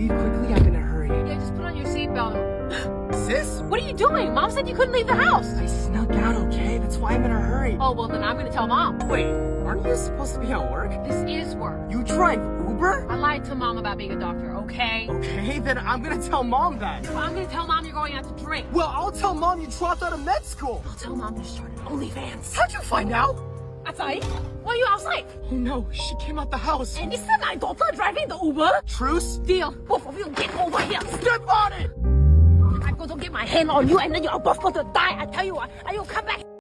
leave quickly? I'm in a hurry. Yeah, just put on your seatbelt. Sis? What are you doing? Mom said you couldn't leave the house. I snuck out, okay? That's why I'm in a hurry. Oh, well, then I'm gonna tell Mom. Wait, aren't you supposed to be at work? This is work. You drive Uber? I lied to Mom about being a doctor, okay? Okay, then I'm gonna tell Mom that. Well, I'm gonna tell Mom you're going out to drink. Well, I'll tell Mom you dropped out of med school. I'll tell Mom you started OnlyFans. How'd you find out? Outside? Why are you outside? Oh no, she came out the house. And isn't my daughter driving the Uber? Truce? Deal. Both of you get over here. Step on it! I'm going to get my hand on you and then you're both going to die. I tell you what, I will come back.